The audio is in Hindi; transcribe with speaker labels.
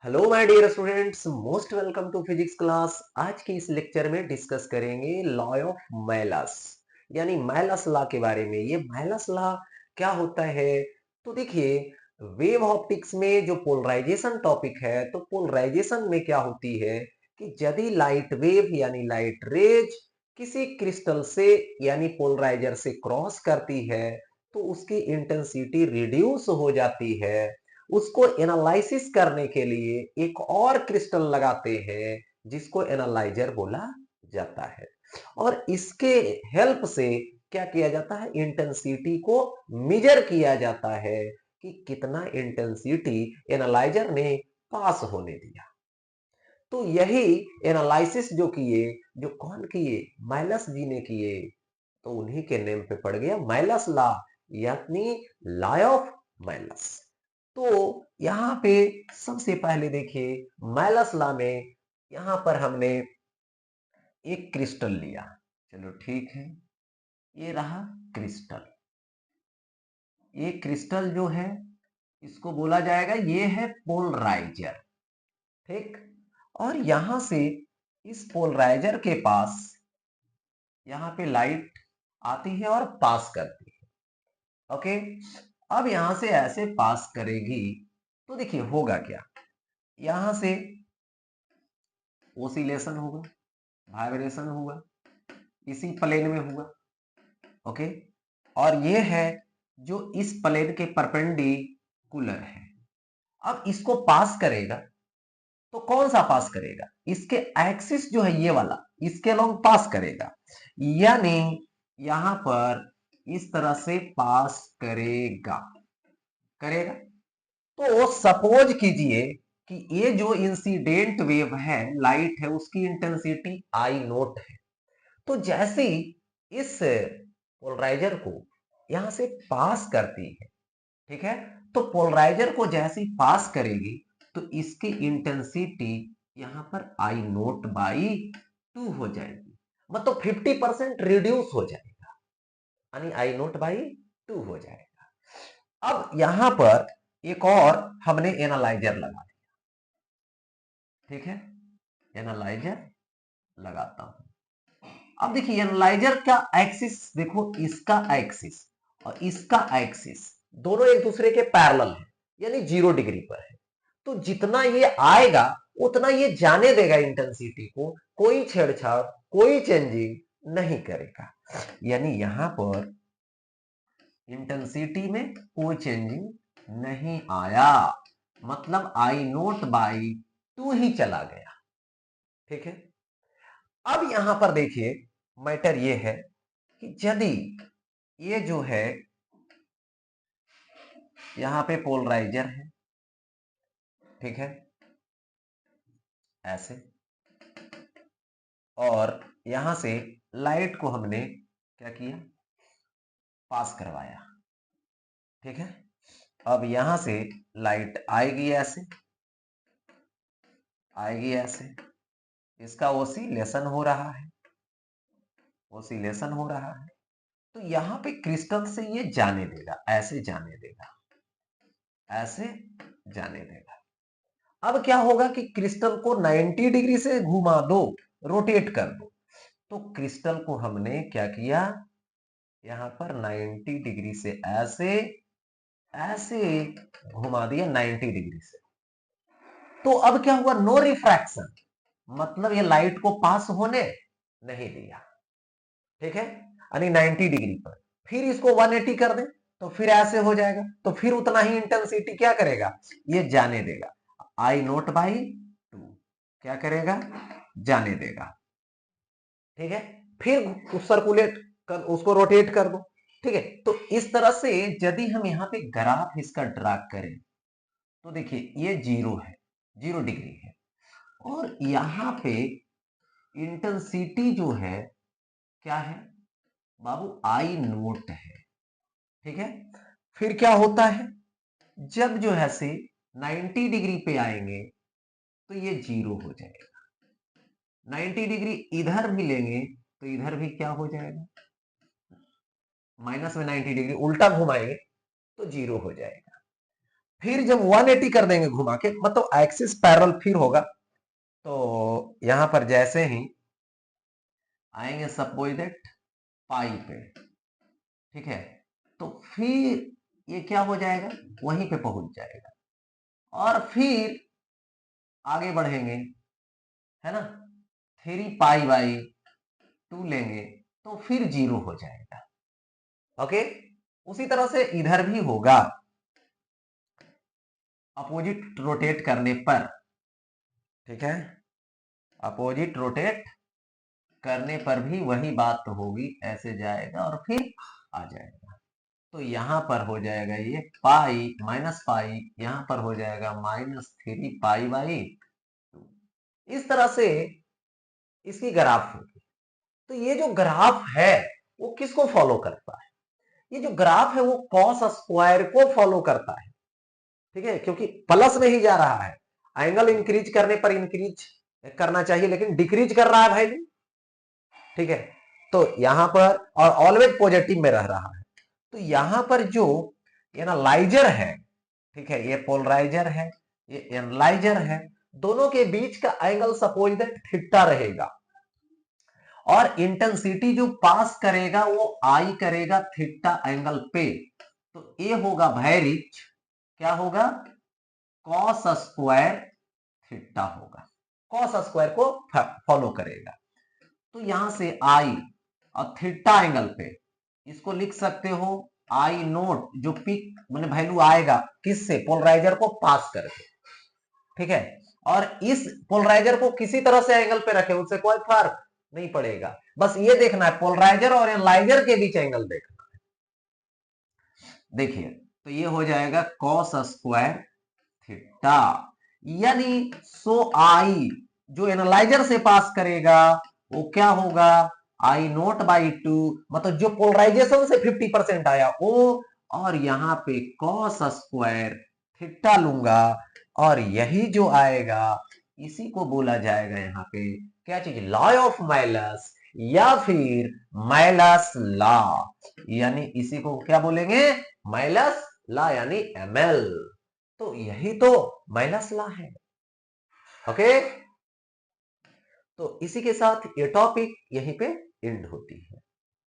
Speaker 1: Hello my dear students, most welcome to physics class. आज के इस लेक्चर में डिस्कस करेंगे लॉ ऑफ मैलस, यानी मैलस लॉ के बारे में। ये मैलस लॉ क्या होता है? तो देखिए, वेव ऑप्टिक्स में जो पोलराइजेशन टॉपिक है, तो पोलराइजेशन में क्या होती है कि यदि लाइट वेव यानी लाइट रेज किसी क्रिस्टल से यानी पोलराइजर से क्रॉस करती है तो उसकी इंटेंसिटी रिड्यूस हो जाती है। उसको एनालिसिस करने के लिए एक और क्रिस्टल लगाते हैं जिसको एनालाइजर बोला जाता है, और इसके हेल्प से क्या किया जाता है, इंटेंसिटी को मेजर किया जाता है कि कितना इंटेंसिटी एनालाइजर ने पास होने दिया। तो यही एनालिसिस जो किए, जो कौन किए, मैलस जी ने किए, तो उन्हीं के नेम पे पड़ गया मैलस लॉ, यानी लॉ ऑफ मैलस। तो यहां पे सबसे पहले देखिए, मैलस लॉ में यहां पर हमने एक क्रिस्टल लिया। चलो ठीक है, ये रहा क्रिस्टल। ये क्रिस्टल जो है इसको बोला जाएगा, ये है पोलराइजर। ठीक, और यहां से इस पोलराइजर के पास यहां पे लाइट आती है और पास करती है। ओके, अब यहां से ऐसे पास करेगी तो देखिए होगा क्या, यहां से ओसिलेशन होगा, वाइब्रेशन होगा, इसी प्लेन में होगा। ओके, और ये है जो इस प्लेन के परपेंडिकुलर है। अब इसको पास करेगा तो कौन सा पास करेगा, इसके एक्सिस जो है ये वाला, इसके अलोंग पास करेगा, यानी यहां पर इस तरह से पास करेगा करेगा। तो सपोज कीजिए कि ये जो इंसिडेंट वेव है, लाइट है, उसकी इंटेंसिटी आई नोट है। तो जैसे ही इस पोलराइजर को यहां से पास करती है, ठीक है, तो पोलराइजर को जैसे ही पास करेगी तो इसकी इंटेंसिटी यहां पर आई नोट बाई 2 हो जाएगी, मतलब 50% रिड्यूस हो जाएगा, यानी आई नोट बाई 2 हो जाएगा। अब यहां पर एक और हमने एनालाइजर लगा दिया। ठीक है, एनालाइजर लगाता हूं। अब देखिए एनालाइजर का एक्सिस देखो, इसका एक्सिस और इसका एक्सिस दोनों एक दूसरे के पैरेलल है, यानी 0 डिग्री पर है। तो जितना ये आएगा उतना ये जाने देगा इंटेंसिटी को, कोई छेड़छाड़, कोई चेंजिंग नहीं करेगा। यानी यहां पर इंटेंसिटी में कोई चेंजिंग नहीं आया, मतलब आई नोट बाई 2 ही चला गया। ठीक है, अब यहां पर देखिए मैटर ये है कि यदि ये जो है यहां पे पोलराइजर है, ठीक है, ऐसे, और यहां से लाइट को हमने क्या किया, पास करवाया। ठीक है, अब यहां से लाइट आएगी ऐसे, आएगी ऐसे, इसका ओसिलेशन हो रहा है, ओसिलेशन हो रहा है। तो यहां पे क्रिस्टल से ये जाने देगा, ऐसे जाने देगा, ऐसे जाने देगा। अब क्या होगा कि क्रिस्टल को 90 डिग्री से घुमा दो, रोटेट कर दो। तो क्रिस्टल को हमने क्या किया, यहां पर 90 डिग्री से ऐसे ऐसे घुमा दिया, 90 डिग्री से। तो अब क्या हुआ, नो रिफ्रैक्शन, मतलब ये लाइट को पास होने नहीं दिया। ठीक है, यानी 90 डिग्री पर। फिर इसको 180 कर दें तो फिर ऐसे हो जाएगा, तो फिर उतना ही इंटेंसिटी क्या करेगा, ये जाने देगा, आई नोट बाई 2 क्या करेगा, जाने देगा। ठीक है, फिर सर्कुलेट कर, उसको रोटेट कर दो। ठीक है, तो इस तरह से यदि हम यहाँ पे ग्राफ इसका ड्रा करें तो देखिए ये 0 है, 0 डिग्री है, और यहाँ पे इंटेंसिटी जो है क्या है बाबू, आई नोट है। ठीक है, फिर क्या होता है, जब जो है से 90 डिग्री पे आएंगे तो ये 0 हो जाएगा, 90 डिग्री इधर भी लेंगे तो इधर भी क्या हो जाएगा, माइनस में 90 डिग्री उल्टा घुमाएंगे तो 0 हो जाएगा। फिर जब 180 कर देंगे घुमा के, मतलब एक्सिस पैरेलल फिर होगा, तो यहां पर जैसे ही आएंगे सपोज दैट पाई पे, ठीक है, तो फिर ये क्या हो जाएगा, वहीं पे पहुंच जाएगा, और फिर आगे बढ़ेंगे, है ना, 3 पाई बाई 2 लेंगे तो फिर 0 हो जाएगा। ओके, उसी तरह से इधर भी होगा, अपोजिट रोटेट करने पर, ठीक है, अपोजिट रोटेट करने पर भी वही बात होगी, ऐसे जाएगा और फिर आ जाएगा। तो यहां पर हो जाएगा ये पाई माइनस पाई, यहां पर हो जाएगा -3 पाई बाई 2। इस तरह से इसकी ग्राफ होगी। तो ये जो ग्राफ है वो किसको फॉलो करता है, ये जो ग्राफ है वो कॉस स्क्वायर को फॉलो करता है, ठीक है, क्योंकि प्लस में ही जा रहा है, एंगल इंक्रीज करने पर इंक्रीज करना चाहिए लेकिन डिक्रीज कर रहा है वैल्यू, ठीक है, तो यहां पर और ऑलवेज पॉजिटिव में रह रहा है। तो यहां पर जो एनालाइजर है, ठीक है, ये पोलराइजर है, ये एनालाइजर है, दोनों के बीच का एंगल सपोज दैट थीटा रहेगा, और इंटेंसिटी जो पास करेगा वो आई करेगा थीटा एंगल पे, तो ये होगा भैरिज, क्या होगा, कॉस स्क्वायर थीटा होगा, कॉस स्क्वायर को फॉलो करेगा। तो यहां से आई और थीटा एंगल पे इसको लिख सकते हो आई नोट, जो पीक मैंने वैल्यू आएगा किससे, पोलराइजर को पास करके, ठीक है, और इस पोलराइजर को किसी तरह से एंगल पे रखे उससे कोई फर्क नहीं पड़ेगा, बस ये देखना है पोलराइजर और एनालाइजर के बीच एंगल देखना है। देखिए, तो ये हो जाएगा कॉस स्क्वायर थीटा, यानी सो आई जो एनालाइजर से पास करेगा वो क्या होगा, I0/2, मतलब जो पोलराइजेशन से 50% आया वो, और यहां पे कॉस स्क्वायर थीटा लूंगा, और यही जो आएगा इसी को बोला जाएगा यहाँ पे क्या चीज, लॉ ऑफ माइलस, या फिर माइलस लॉ, यानी इसी को क्या बोलेंगे, माइलस लॉ, यानी ML। तो यही तो माइलस लॉ है। ओके, तो इसी के साथ ये टॉपिक यहीं पे एंड होती है।